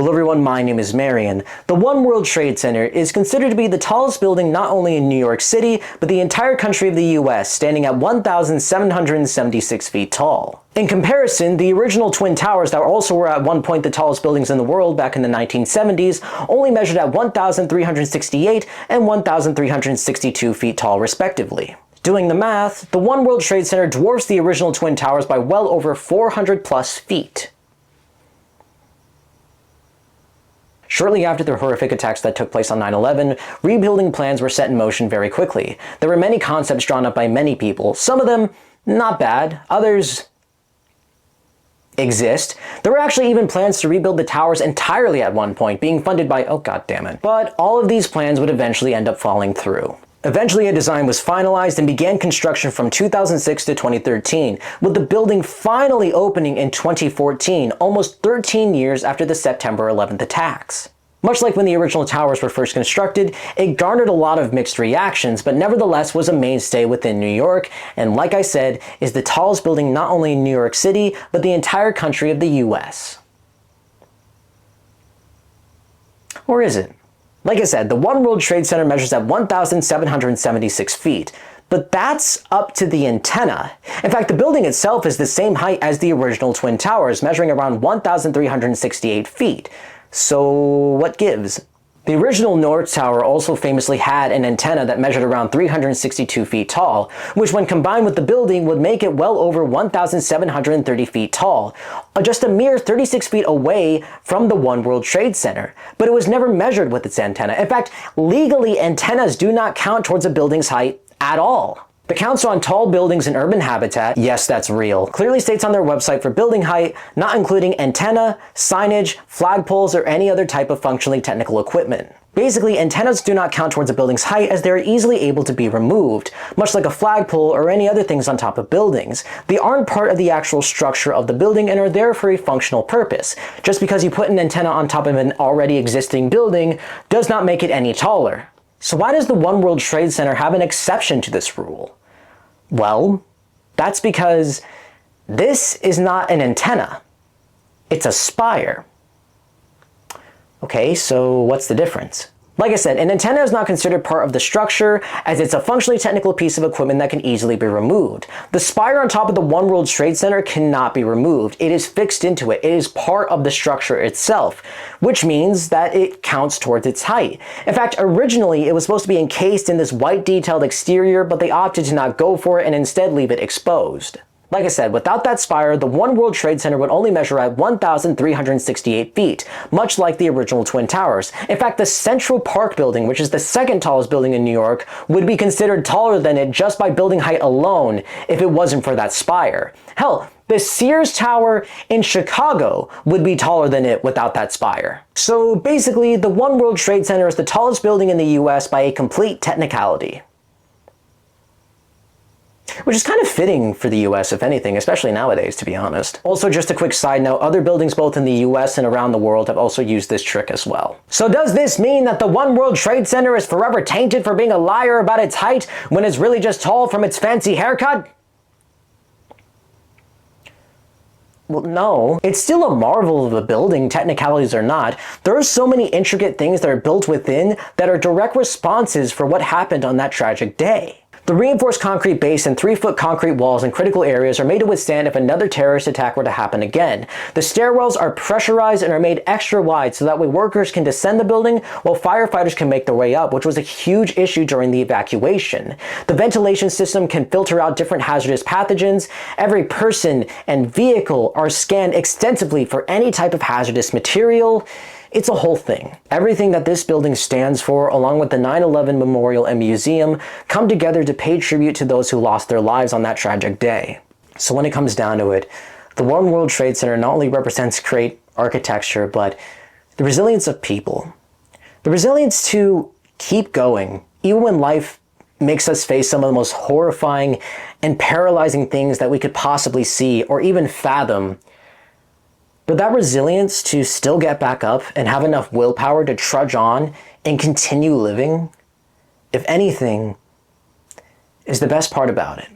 Hello everyone, my name is Marion. The One World Trade Center is considered to be the tallest building not only in New York City, but the entire country of the US, standing at 1,776 feet tall. In comparison, the original Twin Towers that also were at one point the tallest buildings in the world back in the 1970s only measured at 1,368 and 1,362 feet tall respectively. Doing the math, the One World Trade Center dwarfs the original Twin Towers by well over 400 plus feet. Shortly after the horrific attacks that took place on 9/11, rebuilding plans were set in motion very quickly. There were many concepts drawn up by many people, some of them not bad, others exist. There were actually even plans to rebuild the towers entirely at one point, being funded by, oh god damn it. But all of these plans would eventually end up falling through. Eventually a design was finalized and began construction from 2006 to 2013, with the building finally opening in 2014, almost 13 years after the September 11th attacks. Much like when the original towers were first constructed, it garnered a lot of mixed reactions, but nevertheless was a mainstay within New York, and like I said, is the tallest building not only in New York City, but the entire country of the US. Or is it? Like I said, the One World Trade Center measures at 1,776 feet, but that's up to the antenna. In fact, the building itself is the same height as the original Twin Towers, measuring around 1,368 feet. So what gives? The original North Tower also famously had an antenna that measured around 362 feet tall, which when combined with the building would make it well over 1,730 feet tall, just a mere 36 feet away from the One World Trade Center. But it was never measured with its antenna. In fact, legally, antennas do not count towards a building's height at all. The Council on Tall Buildings and Urban Habitat, yes that's real, clearly states on their website for building height, not including antenna, signage, flagpoles, or any other type of functionally technical equipment. Basically, antennas do not count towards a building's height as they are easily able to be removed, much like a flagpole or any other things on top of buildings. They aren't part of the actual structure of the building and are there for a functional purpose. Just because you put an antenna on top of an already existing building does not make it any taller. So why does the One World Trade Center have an exception to this rule? Well, that's because this is not an antenna. It's a spire. Okay, so what's the difference? Like I said, an antenna is not considered part of the structure as it's a functionally technical piece of equipment that can easily be removed. The spire on top of the One World Trade Center cannot be removed. It is fixed into it. It is part of the structure itself, which means that it counts towards its height. In fact, originally it was supposed to be encased in this white detailed exterior, but they opted to not go for it and instead leave it exposed. Like I said, without that spire, the One World Trade Center would only measure at 1,368 feet, much like the original Twin Towers. In fact, the Central Park building, which is the second tallest building in New York, would be considered taller than it just by building height alone if it wasn't for that spire. Hell, the Sears Tower in Chicago would be taller than it without that spire. So basically, the One World Trade Center is the tallest building in the US by a complete technicality. Which is kind of fitting for the US, if anything, especially nowadays, to be honest. Also, just a quick side note, other buildings both in the US and around the world have also used this trick as well. So does this mean that the One World Trade Center is forever tainted for being a liar about its height when it's really just tall from its fancy haircut? Well, no. It's still a marvel of a building, technicalities or not. There are so many intricate things that are built within that are direct responses for what happened on that tragic day. The reinforced concrete base and 3-foot concrete walls in critical areas are made to withstand if another terrorist attack were to happen again. The stairwells are pressurized and are made extra wide so that way workers can descend the building while firefighters can make their way up, which was a huge issue during the evacuation. The ventilation system can filter out different hazardous pathogens. Every person and vehicle are scanned extensively for any type of hazardous material. It's a whole thing. Everything that this building stands for, along with the 9/11 Memorial and Museum, come together to pay tribute to those who lost their lives on that tragic day. So when it comes down to it, the One World Trade Center not only represents great architecture, but the resilience of people. The resilience to keep going, even when life makes us face some of the most horrifying and paralyzing things that we could possibly see or even fathom. But that resilience to still get back up and have enough willpower to trudge on and continue living, if anything, is the best part about it.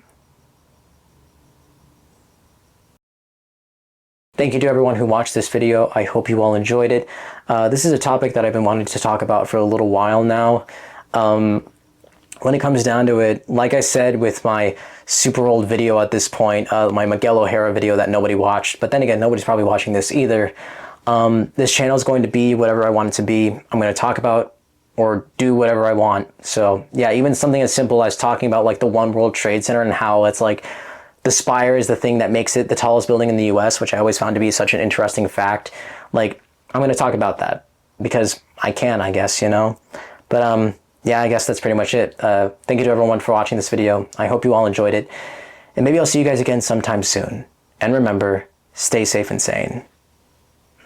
Thank you to everyone who watched this video. I hope you all enjoyed it. This is a topic that I've been wanting to talk about for a little while now. When it comes down to it, like I said with my super old video at this point, my Miguel O'Hara video that nobody watched, but then again, nobody's probably watching this either. This channel is going to be whatever I want it to be. I'm going to talk about or do whatever I want. So yeah, even something as simple as talking about like the One World Trade Center and how it's like the spire is the thing that makes it the tallest building in the US, which I always found to be such an interesting fact. Like, I'm going to talk about that because I can, I guess, you know? But yeah, I guess that's pretty much it. Thank you to everyone for watching this video. I hope you all enjoyed it. And maybe I'll see you guys again sometime soon. And remember, stay safe and sane.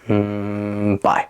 Bye.